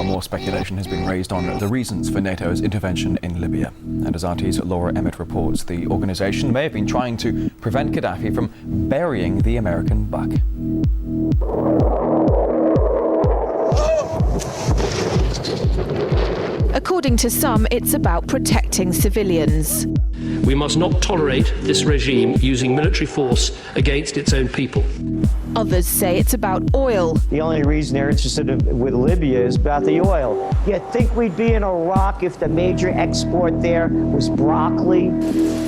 More speculation has been raised on the reasons for NATO's intervention in Libya. And as RT's Laura Emmett reports, the organisation may have been trying to prevent Gaddafi from burying the American buck. According to some, it's about protecting civilians. We must not tolerate this regime using military force against its own people. Others say it's about oil. The only reason they're interested with Libya is about the oil. You think we'd be in Iraq if the major export there was broccoli?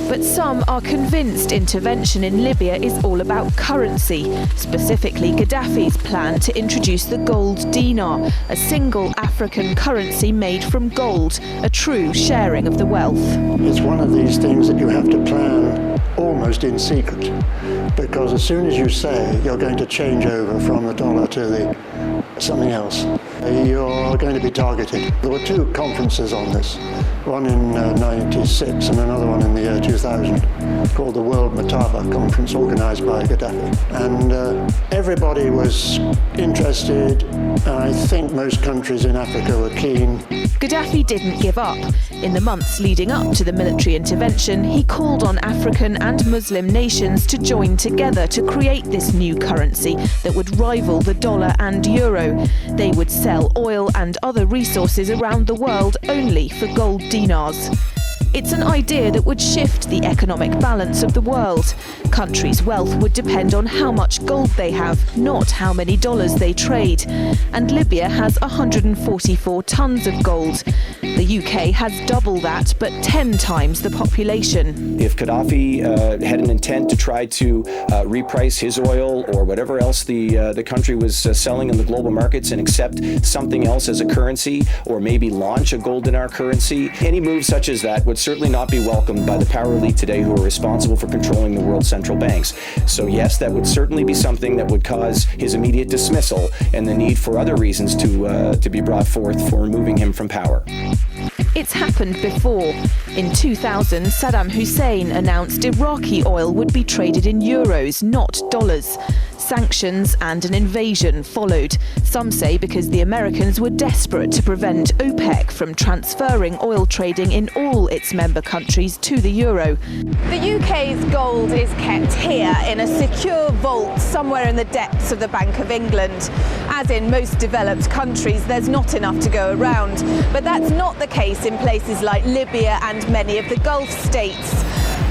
But some are convinced intervention in Libya is all about currency, specifically Gaddafi's plan to introduce the gold dinar, a single African currency made from gold, a true sharing of the wealth. It's one of these things that you have to plan almost in secret, because as soon as you say you're going to change over from the dollar to something else, you're going to be targeted. There were two conferences on this, one in 96 and another one in the year 2000, called the World Mataba Conference, organised by Gaddafi. And everybody was interested, and I think most countries in Africa were keen Gaddafi didn't give up. In the months leading up to the military intervention, he called on African and Muslim nations to join together to create this new currency that would rival the dollar and euro. They would sell oil and other resources around the world only for gold dinars. It's an idea that would shift the economic balance of the world. Countries' wealth would depend on how much gold they have, not how many dollars they trade. And Libya has 144 tons of gold. The UK has double that, but 10 times the population. If Gaddafi had an intent to try to reprice his oil or whatever else the country was selling in the global markets and accept something else as a currency, or maybe launch a gold dinar currency, any move such as that would certainly not be welcomed by the power elite today who are responsible for controlling the world's central banks. So yes, that would certainly be something that would cause his immediate dismissal and the need for other reasons to be brought forth for removing him from power. It's happened before. In 2000, Saddam Hussein announced Iraqi oil would be traded in euros, not dollars. Sanctions and an invasion followed. Some say because the Americans were desperate to prevent OPEC from transferring oil trading in all its member countries to the euro. The UK's gold is kept here in a secure vault somewhere in the depths of the Bank of England. As in most developed countries, there's not enough to go around. But that's not the case in places like Libya and many of the Gulf states.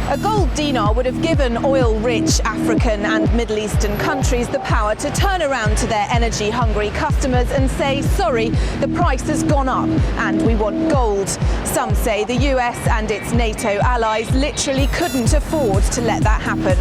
A gold dinar would have given oil-rich African and Middle Eastern countries the power to turn around to their energy-hungry customers and say, sorry, the price has gone up and we want gold. Some say the US and its NATO allies literally couldn't afford to let that happen.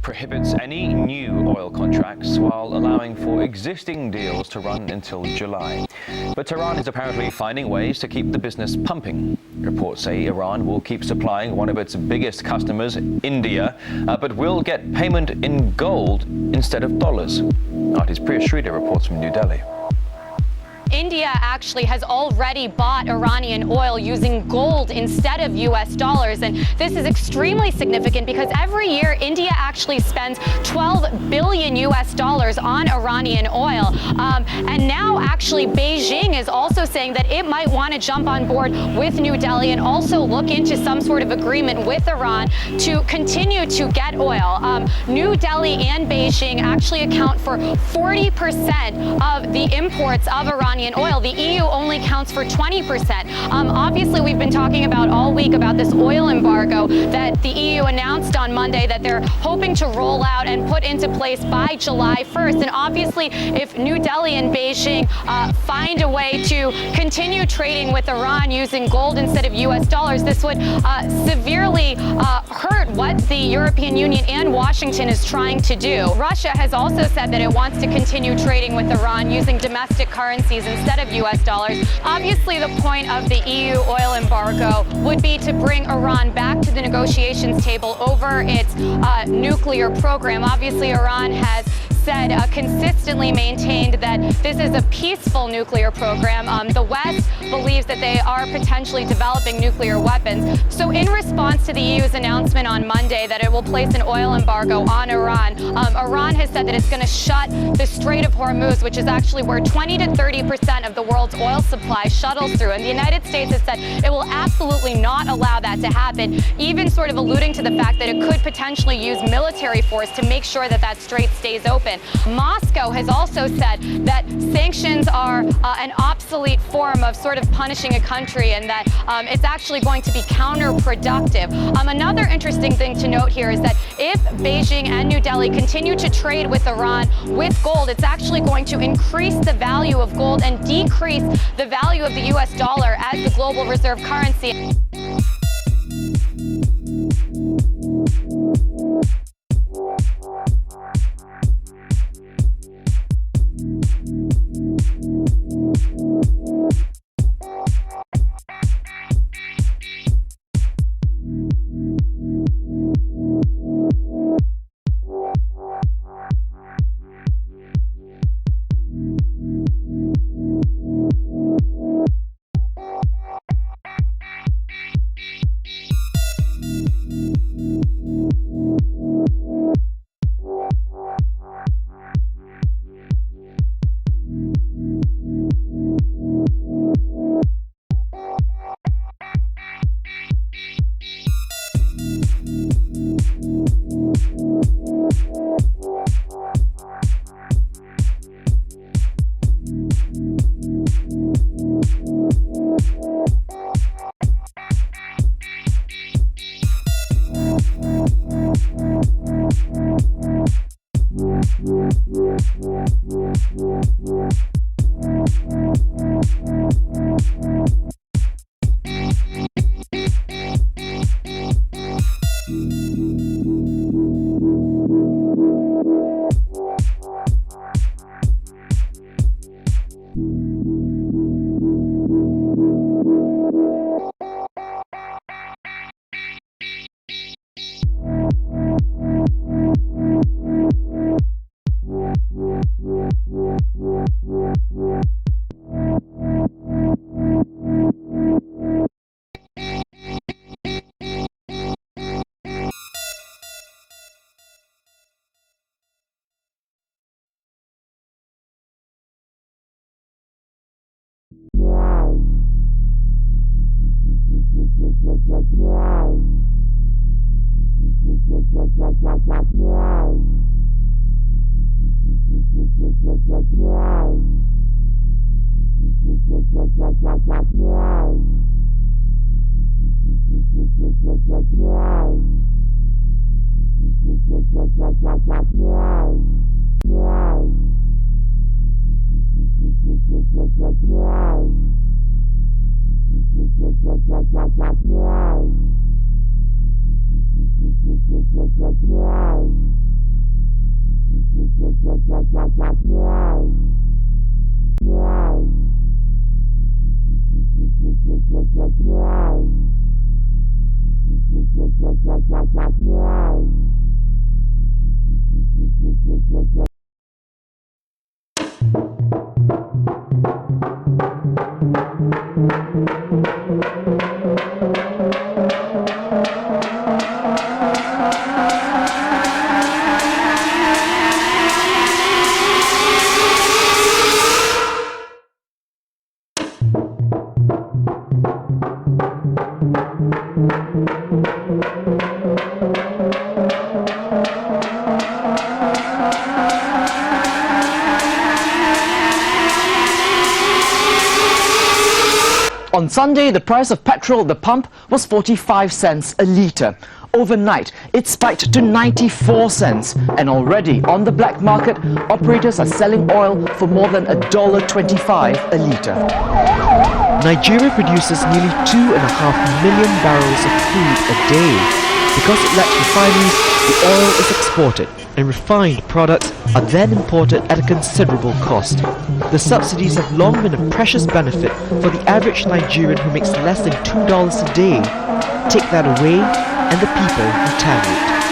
Prohibits any new oil contracts while allowing for existing deals to run until July. But Tehran is apparently finding ways to keep the business pumping. Reports say Iran will keep supplying one of its biggest customers, India, but will get payment in gold instead of dollars. Artist Priya Sridhar reports from New Delhi. India actually has already bought Iranian oil using gold instead of US dollars. And this is extremely significant because every year India actually spends $12 billion US dollars on Iranian oil. And now actually Beijing is also saying that it might want to jump on board with New Delhi and also look into some sort of agreement with Iran to continue to get oil. New Delhi and Beijing actually account for 40% of the imports of Iranian oil. The EU only counts for 20%. Obviously, we've been talking about all week about this oil embargo that the EU announced on Monday that they're hoping to roll out and put into place by July 1st. And obviously, if New Delhi and Beijing find a way to continue trading with Iran using gold instead of US dollars, this would severely hurt what the European Union and Washington is trying to do. Russia has also said that it wants to continue trading with Iran using domestic currencies instead of US dollars. Obviously, the point of the EU oil embargo would be to bring Iran back to the negotiations table over its nuclear program. Obviously, Iran has said consistently maintained that this is a peaceful nuclear program. The West believes that they are potentially developing nuclear weapons. So in response to the EU's announcement on Monday that it will place an oil embargo on Iran, Iran has said that it's going to shut the Strait of Hormuz, which is actually where 20 to 30% of the world's oil supply shuttles through. And the United States has said it will absolutely not allow that to happen, even sort of alluding to the fact that it could potentially use military force to make sure that that strait stays open. And Moscow has also said that sanctions are an obsolete form of sort of punishing a country, and that it's actually going to be counterproductive. Another interesting thing to note here is that if Beijing and New Delhi continue to trade with Iran with gold, it's actually going to increase the value of gold and decrease the value of the US dollar as the global reserve currency. On Sunday, the price of petrol at the pump was 45 cents a litre. Overnight, it spiked to 94 cents, and already on the black market, operators are selling oil for more than $1.25 a litre. Nigeria produces nearly 2.5 million barrels of crude a day. Because it lacks refineries, the oil is exported, and refined products are then imported at a considerable cost. The subsidies have long been a precious benefit for the average Nigerian who makes less than $2 a day. Take that away, and the people retaliate.